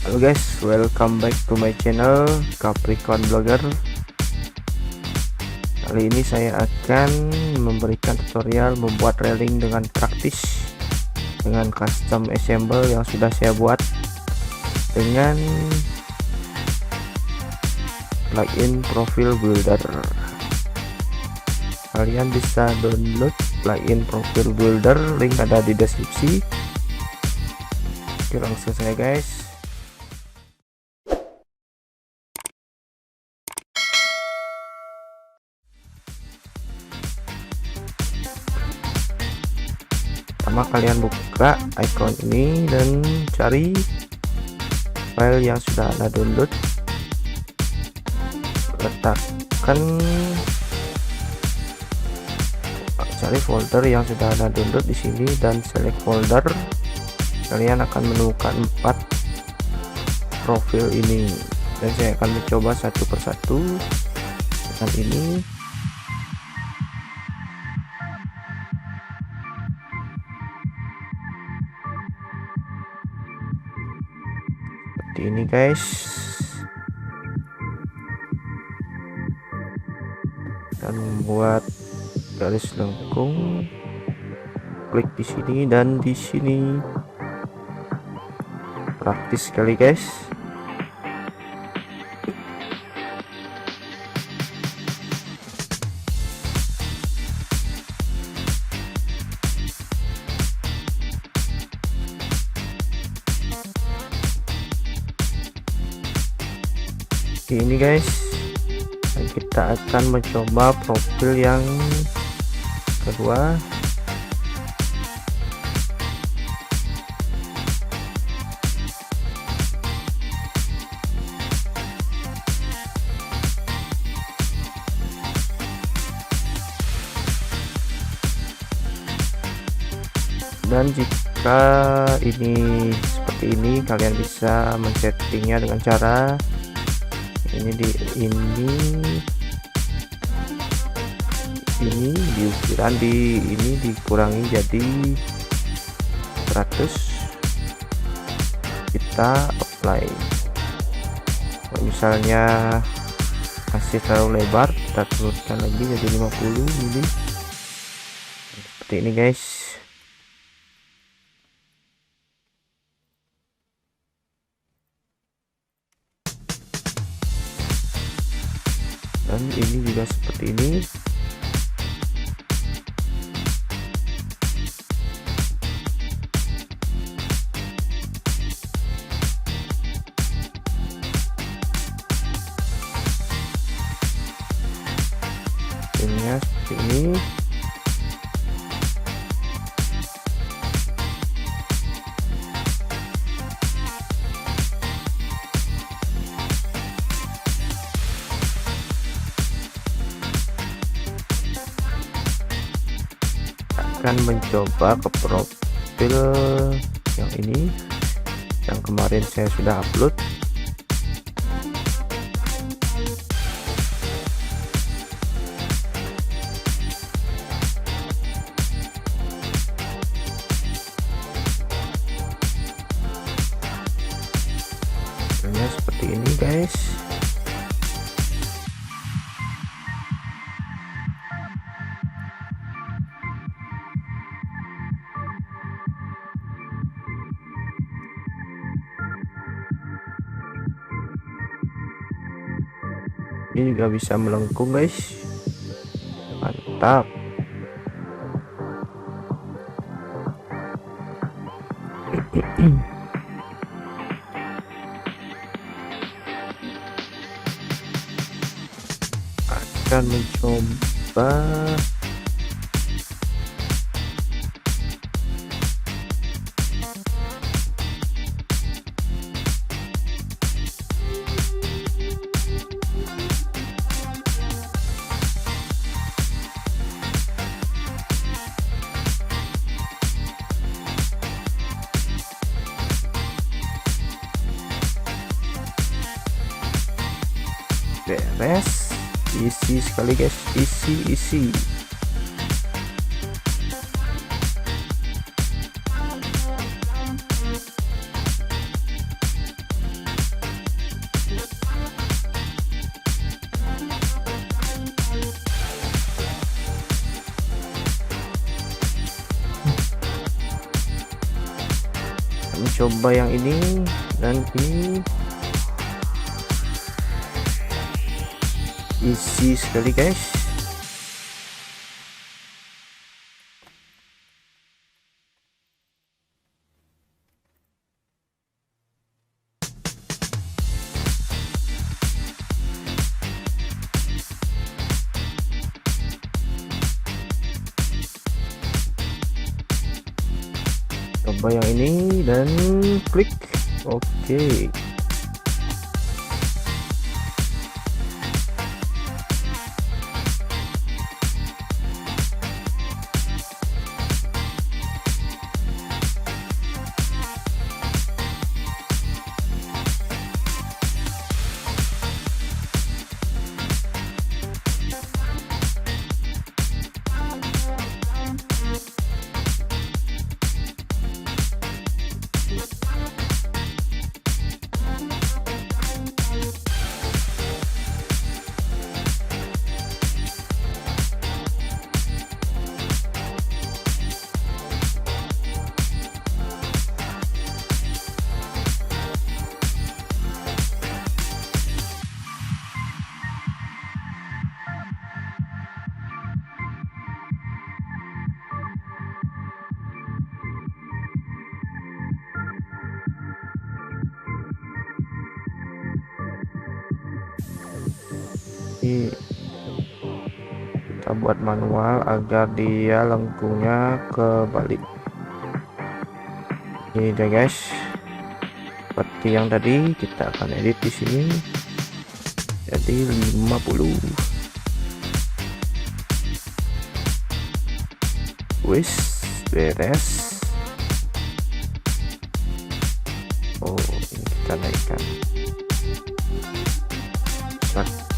Halo guys, welcome back to my channel Kaprikon Blogger. Kali ini saya akan memberikan tutorial membuat reling dengan praktis dengan custom esembly yang sudah saya buat dengan plugin profile builder. Kalian bisa download plugin profile builder, link ada di deskripsi. Oke, langsung saja guys. Pertama kalian buka icon ini dan cari file yang sudah Anda download, letakkan, cari folder yang sudah Anda download di sini dan select folder. Kalian akan menemukan 4 profil ini dan saya akan mencoba satu persatu dengan ini. Seperti ini guys, dan membuat garis lengkung, klik di sini dan di sini. Praktis sekali guys. Ini guys, dan kita akan mencoba profil yang kedua. Dan jika ini seperti ini, kalian bisa men-settingnya dengan cara ini di ukiran ini dikurangi jadi 100. Kita apply. Kalau misalnya masih terlalu lebar, kita turunkan lagi jadi 50 mili. Seperti ini guys. Dan ini juga seperti ini. Ini seperti ini. Akan mencoba ke profil yang ini yang kemarin saya sudah upload. Hasilnya seperti ini guys. Ini juga bisa melengkung guys, mantap. Akan mencoba beres. Isi sekali guys, isi. mencoba yang ini nanti isi sekali guys. Coba yang ini dan klik oke. Kita buat manual agar dia lengkungnya kebalik. Ini dia guys, seperti yang tadi. Kita akan edit di sini jadi 50. Wis beres. Oh, ini kita naikkan 100.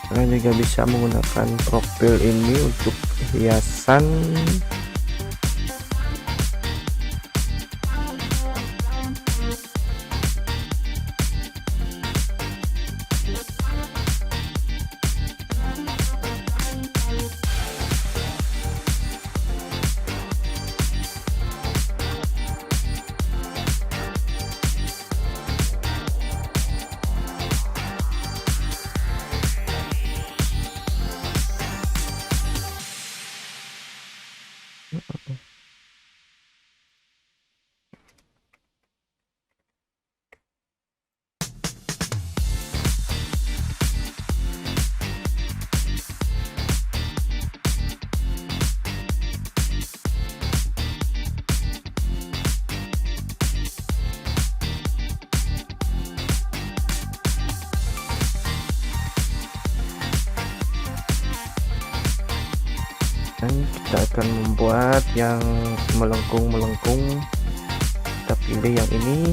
Kalian juga bisa menggunakan profil ini untuk hiasan dan kita akan membuat yang melengkung. Kita pilih yang ini.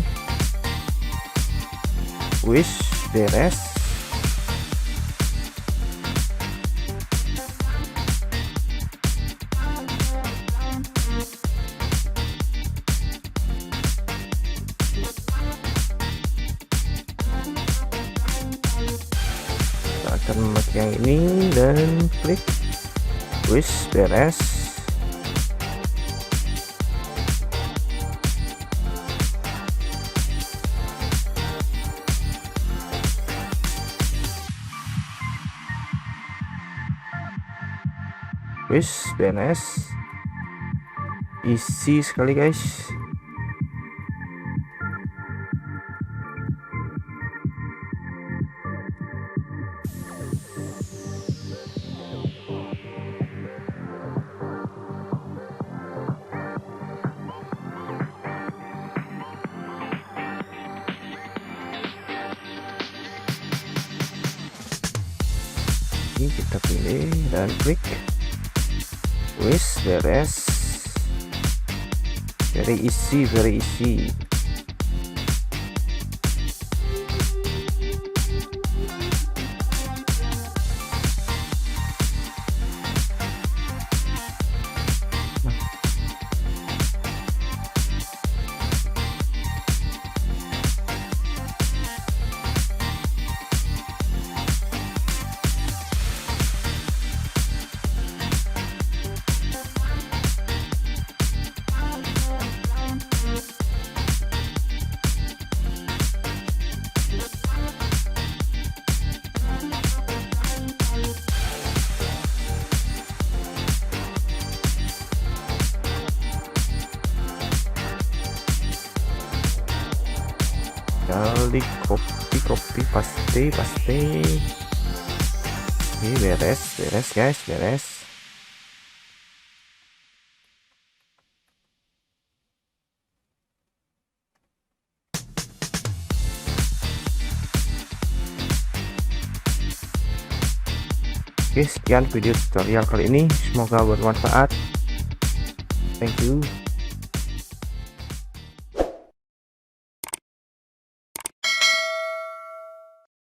Wis beres. Kita akan memakai yang ini dan klik. Wis beres. Wis beres. Isi sekali guys. Ini kita pilih dan klik. Wis beres. Very easy. tinggal di copy paste. Oke, beres guys, beres. Oke, sekian video tutorial kali ini, semoga bermanfaat. Thank you.